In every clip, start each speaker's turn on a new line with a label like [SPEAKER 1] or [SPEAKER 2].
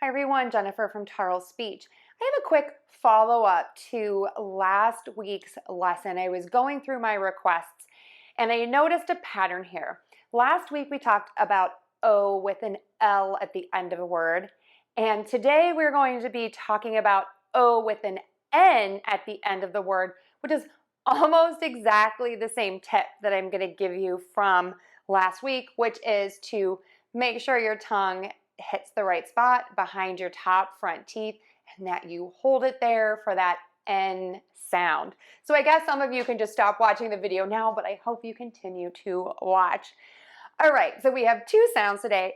[SPEAKER 1] Hi everyone, Jennifer from Tarle Speech. I have a quick follow-up to last week's lesson. I was going through my requests and I noticed a pattern here. Last week we talked about O with an L at the end of a word, and today we're going to be talking about O with an N at the end of the word, which is almost exactly the same tip that I'm going to give you from last week, which is to make sure your tongue hits the right spot behind your top front teeth and that you hold it there for that N sound. So I guess some of you can just stop watching the video now, but I hope you continue to watch. All right, so we have two sounds today,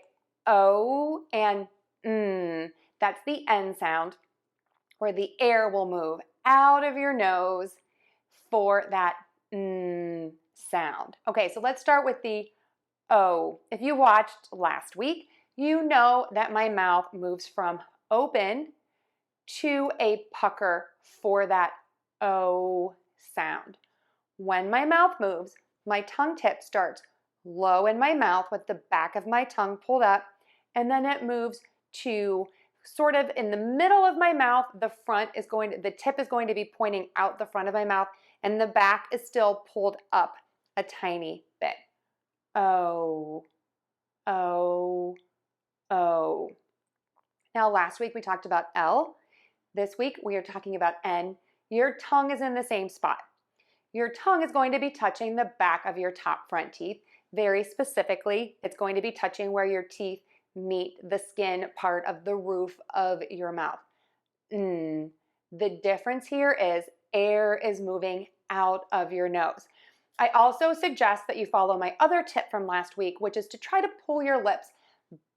[SPEAKER 1] O and N. That's the N sound, where the air will move out of your nose for that N sound. Okay, so let's start with the O. If you watched last week, you know that my mouth moves from open to a pucker for that O sound. When my mouth moves, my tongue tip starts low in my mouth with the back of my tongue pulled up, and then it moves to sort of in the middle of my mouth. The tip is going to be pointing out the front of my mouth, and the back is still pulled up a tiny bit. O, O, O. Now last week we talked about L. This week we are talking about N. Your tongue is in the same spot. Your tongue is going to be touching the back of your top front teeth. Very specifically, it's going to be touching where your teeth meet the skin part of the roof of your mouth. The difference here is air is moving out of your nose. I also suggest that you follow my other tip from last week, which is to try to pull your lips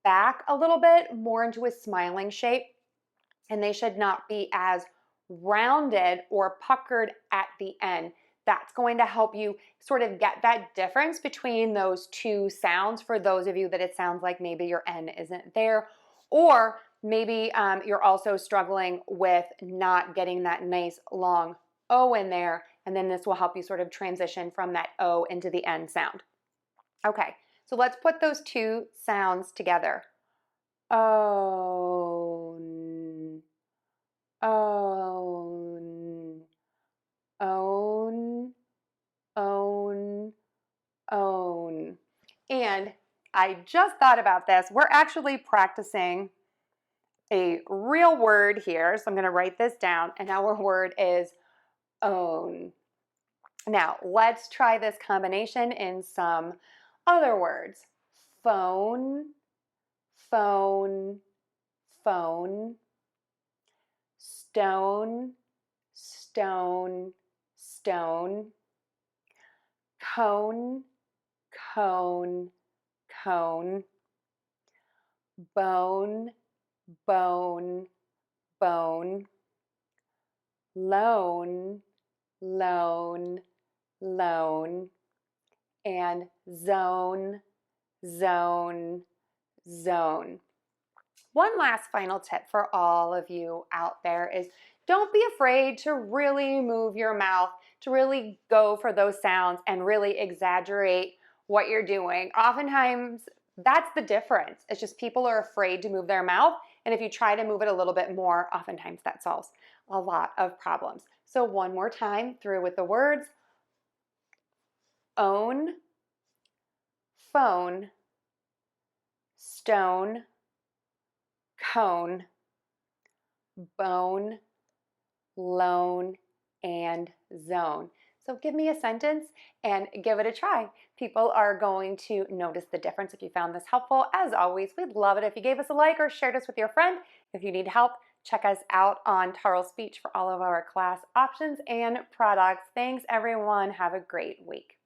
[SPEAKER 1] back a little bit more into a smiling shape, and they should not be as rounded or puckered at the end. That's going to help you sort of get that difference between those two sounds for those of you that it sounds like maybe your N isn't there, or maybe you're also struggling with not getting that nice long O in there, and then this will help you sort of transition from that O into the N sound. Okay, so let's put those two sounds together. Own, own, own, own, own. And I just thought about this. We're actually practicing a real word here. So I'm going to write this down, and our word is own. Now, let's try this combination in some other words. Phone, phone, phone. Stone, stone, stone. Cone, cone, cone. Bone, bone, bone. Loan, loan, loan. And zone, zone, zone. One last final tip for all of you out there is don't be afraid to really move your mouth, to really go for those sounds and really exaggerate what you're doing. Oftentimes, that's the difference. It's just people are afraid to move their mouth, and if you try to move it a little bit more, oftentimes that solves a lot of problems. So one more time, through with the words. Own, phone, stone, cone, bone, loan, and zone. So give me a sentence and give it a try. People are going to notice the difference if you found this helpful. As always, we'd love it if you gave us a like or shared us with your friend. If you need help, check us out on Tarle Speech for all of our class options and products. Thanks, everyone. Have a great week.